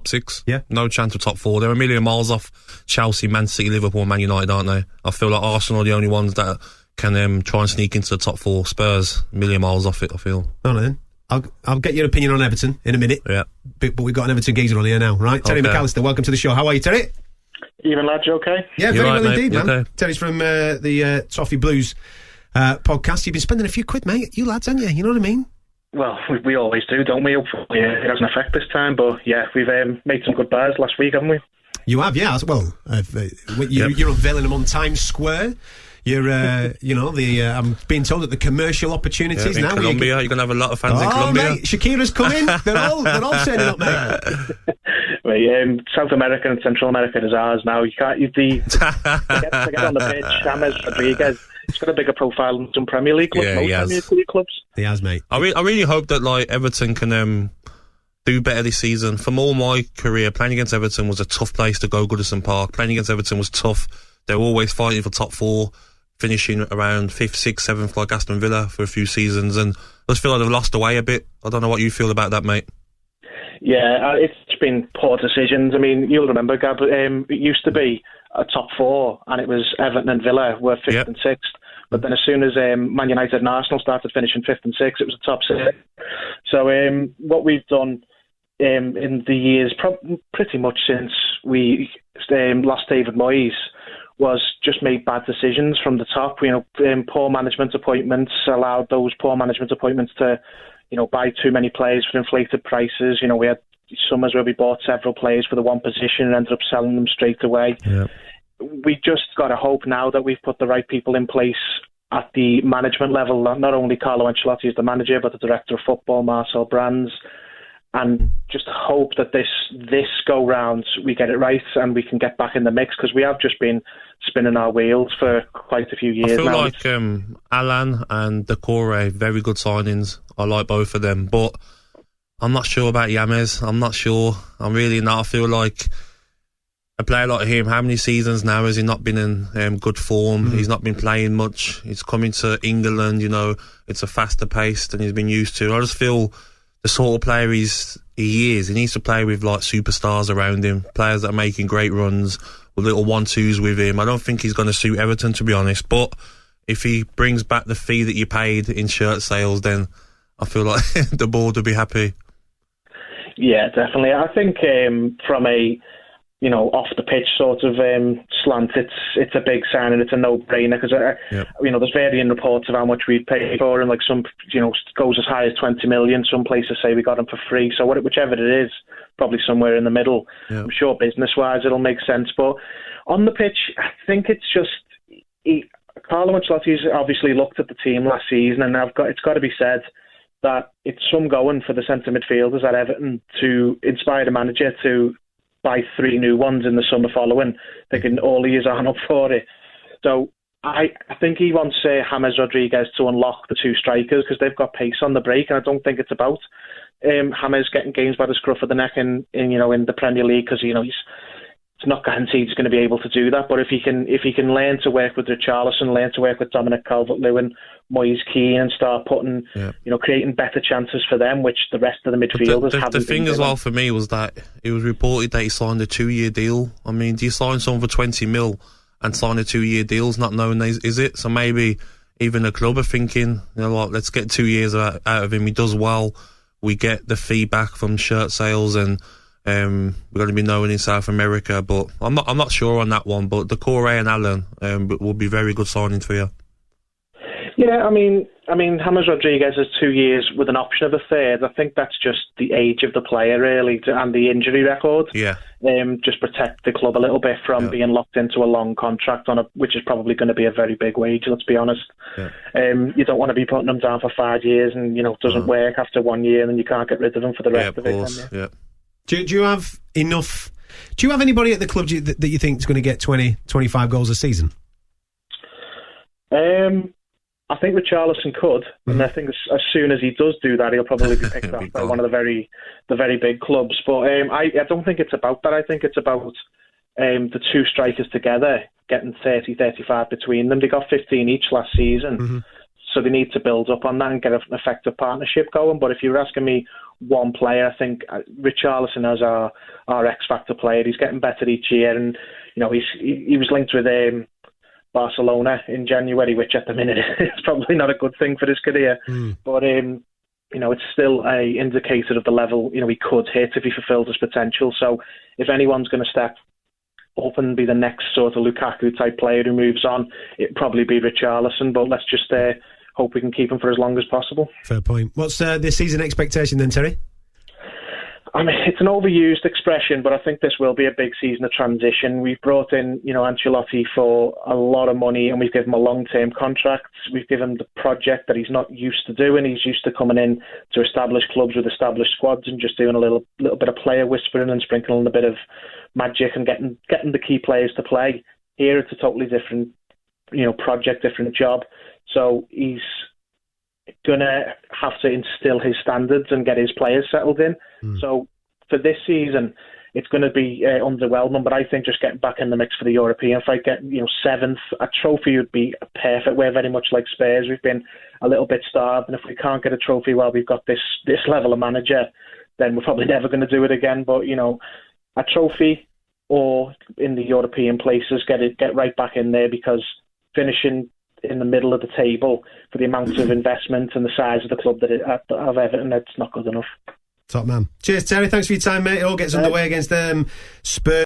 top 6. Yeah. No chance of top 4. They're a million miles off Chelsea, Man City, Liverpool, Man United, aren't they? I feel like Arsenal are the only ones that can try and sneak into the top 4. Spurs, a million miles off it, I feel. All right, then. I'll get your opinion on Everton in a minute. Yeah. But we've got an Everton geezer on here now, right? Terry McAllister, welcome to the show. How are you, Terry? Even lads, you okay? Yeah, very well indeed, man. Okay. Terry's from the Toffee Blues podcast. You've been spending a few quid, mate. You lads, haven't you? You know what I mean? Well, we always do, don't we? Hopefully it doesn't affect this time, but yeah, we've made some good buys last week, haven't we? You have, yeah. Well, you're unveiling them on Times Square. You're, I'm being told that the commercial opportunities in now. Colombia, you're going to have a lot of fans in Colombia. Mate, Shakira's coming. They're all turning up, mate. Right, South America and Central America is ours now. You can't, to get on the pitch, James Rodriguez, he's got a bigger profile than some Premier League clubs, Premier League clubs. He has, mate. I really hope that Everton can do better this season. From all my career, playing against Everton was a tough place to go, Goodison Park. Playing against Everton was tough. They were always fighting for top 4. Finishing around 5th, 6th, 7th like Aston Villa for a few seasons, and I just feel like they've lost away a bit. I don't know what you feel about that, mate. Yeah, it's been poor decisions. I mean, you'll remember, Gab, it used to be a top 4, and it was Everton and Villa were 5th and 6th. But then as soon as Man United and Arsenal started finishing 5th and 6th, it was a top 6. So what we've done in the years, pretty much since we lost David Moyes, was just made bad decisions from the top. Poor management appointments allowed those poor management appointments to, buy too many players for inflated prices. We had summers where we bought several players for the one position and ended up selling them straight away. Yeah. We just got to hope now that we've put the right people in place at the management level. Not only Carlo Ancelotti is the manager, but the director of football, Marcel Brands. And just hope that this go round we get it right and we can get back in the mix, because we have just been spinning our wheels for quite a few years now. I feel like Alan and Decore, very good signings. I like both of them, but I'm not sure about James. I'm not sure. I'm really not. I feel like a player like him, how many seasons now has he not been in good form? He's not been playing much. He's coming to England, it's a faster pace than he's been used to. I just feel the sort of player he is, he needs to play with like superstars around him, players that are making great runs, with little 1-2s with him. I don't think he's going to suit Everton, to be honest, but if he brings back the fee that you paid in shirt sales, then I feel like the board will be happy. Yeah, definitely. I think from a off the pitch sort of slant, it's a big sign and it's a no-brainer, because there's varying reports of how much we'd pay for him. Like some goes as high as 20 million. Some places say we got him for free. So whichever it is, probably somewhere in the middle. Yeah. I'm sure business-wise it'll make sense. But on the pitch, I think it's just Carlo Ancelotti's obviously looked at the team last season, and it's got to be said that it's some going for the centre midfielders at Everton to inspire the manager to buy 3 new ones in the summer following, thinking all ears aren't up for it. So I think he wants James Rodriguez to unlock the 2 strikers, because they've got pace on the break, and I don't think it's about James getting games by the scruff of the neck in the Premier League, because it's not guaranteed he's going to be able to do that. But if he can learn to work with Richarlison, learn to work with Dominic Calvert-Lewin, Moise Keane, and start putting, creating better chances for them, which the rest of the midfielders haven't. The thing as well for me was that it was reported that he signed a 2-year deal. I mean, do you sign someone for 20 mil and sign a 2-year deal, not knowing is it? So maybe even the club are thinking, let's get 2 years out of him. He does well. We get the feedback from shirt sales, and we're going to be known in South America. But I'm not sure on that one. But Decore and Allen will be very good signings for you. Yeah, I mean, James Rodriguez has 2 years with an option of a third. I think that's just the age of the player, really, and the injury record. Yeah. Just protect the club a little bit from being locked into a long contract which is probably going to be a very big wage, let's be honest. Yeah. You don't want to be putting them down for 5 years and, it doesn't work after 1 year, and then you can't get rid of them for the rest of it. Yeah. Do you have enough? Do you have anybody at the club that you think is going to get 20, 25 goals a season? I think Richarlison could, and I think as soon as he does do that, he'll probably be picked up by one of the very big clubs. But I don't think it's about that. I think it's about the 2 strikers together getting 30, 35 between them. They got 15 each last season, so they need to build up on that and get an effective partnership going. But if you're asking me one player. I think Richarlison is our X factor player. He's getting better each year, and he was linked with Barcelona in January, which at the minute is probably not a good thing for his career. But it's still a indicator of the level he could hit if he fulfilled his potential. So if anyone's going to step up and be the next sort of Lukaku type player who moves on, it'd probably be Richarlison. But let's just hope we can keep him for as long as possible. Fair point. What's this season expectation then, Terry? I mean, it's an overused expression, but I think this will be a big season of transition. We've brought in, Ancelotti for a lot of money, and we've given him a long-term contract. We've given him the project that he's not used to doing. He's used to coming in to established clubs with established squads and just doing a little bit of player whispering and sprinkling a bit of magic and getting the key players to play. Here, it's a totally different, project, different job. So he's going to have to instill his standards and get his players settled in. So for this season, it's going to be underwhelming, but I think just getting back in the mix for the European fight, getting 7th, a trophy would be perfect. We're very much like Spurs. We've been a little bit starved, and if we can't get a trophy while we've got this level of manager, then we're probably never going to do it again. But, a trophy or in the European places, get right back in there, because finishing in the middle of the table for the amount of investment and the size of the club of Everton, it's not good enough. Top man. Cheers, Terry. Thanks for your time, mate. It all gets underway against Spurs.